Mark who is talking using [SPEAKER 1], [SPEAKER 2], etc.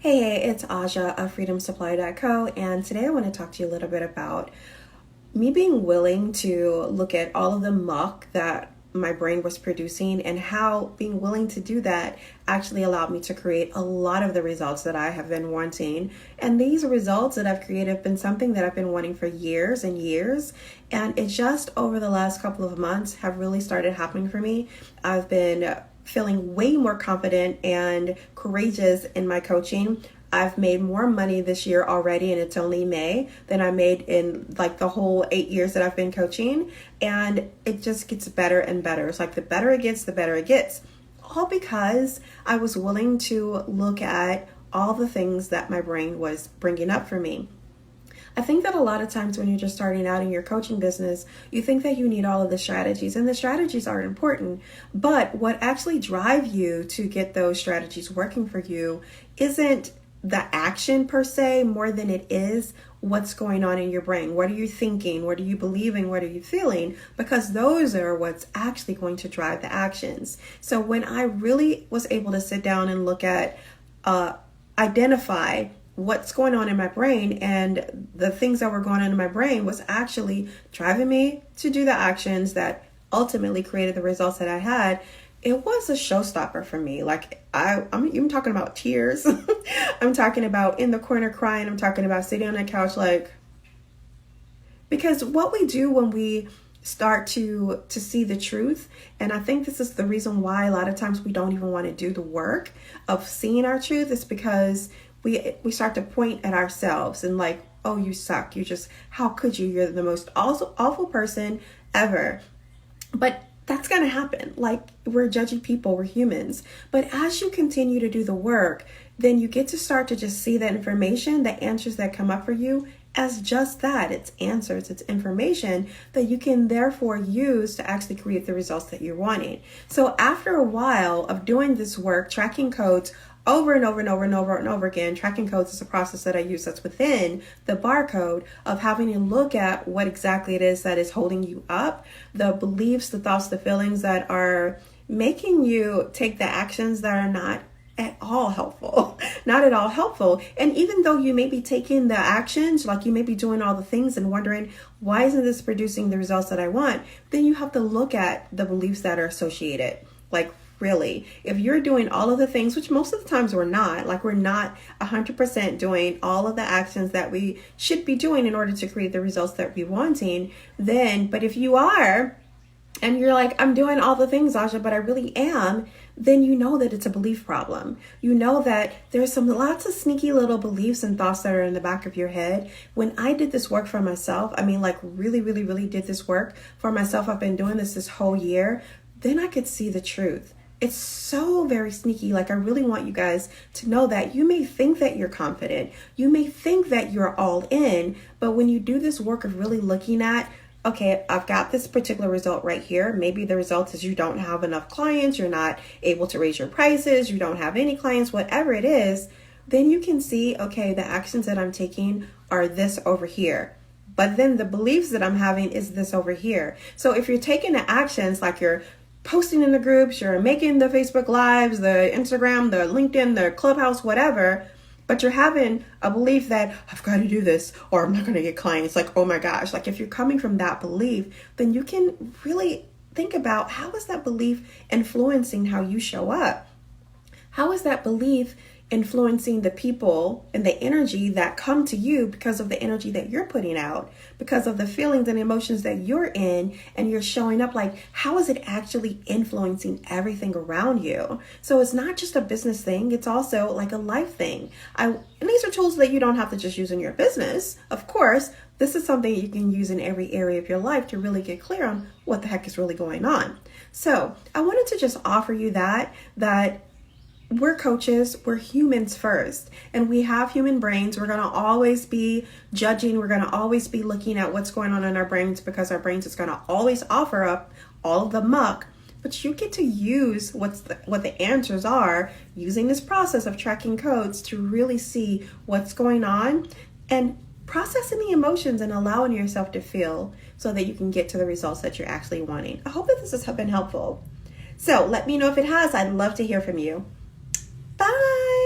[SPEAKER 1] Hey, it's Aja of freedomsupply.co, and today I want to talk to you a little bit about me being willing to look at all of the muck that my brain was producing and how being willing to do that actually allowed me to create a lot of the results that I have been wanting. And these results that I've created have been something that I've been wanting for years and years. And it just over the last couple of months have really started happening for me. I've been feeling way more confident and courageous in my coaching. I've made more money this year already, and it's only May, than I made in like the whole 8 years that I've been coaching. And it just gets better and better. It's like the better it gets, the better it gets. All because I was willing to look at all the things that my brain was bringing up for me. I think that a lot of times when you're just starting out in your coaching business, you think that you need all of the strategies, and the strategies are important. But what actually drive you to get those strategies working for you isn't the action per se, more than it is what's going on in your brain. What are you thinking? What are you believing? What are you feeling? Because those are what's actually going to drive the actions. So when I really was able to sit down and look at, identify what's going on in my brain, and the things that were going on in my brain was actually driving me to do the actions that ultimately created the results that I had, it was a showstopper for me. Like I'm even talking about tears. I'm talking about in the corner crying. I'm talking about sitting on the couch because what we do when we start to see the truth, and I think this is the reason why a lot of times we don't even want to do the work of seeing our truth, is because we start to point at ourselves and like, oh, you suck. How could you? You're the most awful person ever. But that's going to happen. Like, we're judgy people, we're humans. But as you continue to do the work, then you get to start to just see that information, the answers that come up for you, as just that. It's answers, it's information that you can therefore use to actually create the results that you're wanting. So after a while of doing this work, tracking codes over and over and over and over and over again, tracking codes is a process that I use that's within the barcode of having to look at what exactly it is that is holding you up, the beliefs, the thoughts, the feelings that are making you take the actions that are not at all helpful, not at all helpful. And even though you may be taking the actions, like you may be doing all the things and wondering, why isn't this producing the results that I want? Then you have to look at the beliefs that are associated. Like, really, if you're doing all of the things, which most of the times we're not 100% doing all of the actions that we should be doing in order to create the results that we're wanting, but if you are, and you're like, I'm doing all the things, Aja, but I really am, then you know that it's a belief problem. You know that there's lots of sneaky little beliefs and thoughts that are in the back of your head. When I did this work for myself, really, really, really did this work for myself. I've been doing this whole year. Then I could see the truth. It's so very sneaky. Like, I really want you guys to know that you may think that you're confident. You may think that you're all in, but when you do this work of really looking at, okay, I've got this particular result right here. Maybe the result is you don't have enough clients. You're not able to raise your prices. You don't have any clients, whatever it is. Then you can see, okay, the actions that I'm taking are this over here. But then the beliefs that I'm having is this over here. So if you're taking the actions, like you're posting in the groups, you're making the Facebook Lives, the Instagram, the LinkedIn, the Clubhouse, whatever, but you're having a belief that I've got to do this or I'm not going to get clients. Like, oh my gosh, like if you're coming from that belief, then you can really think about, how is that belief influencing how you show up? How is that belief influencing the people and the energy that come to you because of the energy that you're putting out, because of the feelings and emotions that you're in and you're showing up? Like, how is it actually influencing everything around you? So it's not just a business thing, it's also like a life thing. And these are tools that you don't have to just use in your business. Of course, this is something you can use in every area of your life to really get clear on what the heck is really going on. So I wanted to just offer you that we're coaches, we're humans first, and we have human brains. We're going to always be judging. We're going to always be looking at what's going on in our brains, because our brains is going to always offer up all of the muck. But you get to use what the answers are using this process of tracking codes to really see what's going on and processing the emotions and allowing yourself to feel so that you can get to the results that you're actually wanting. I hope that this has been helpful. So let me know if it has. I'd love to hear from you. Bye.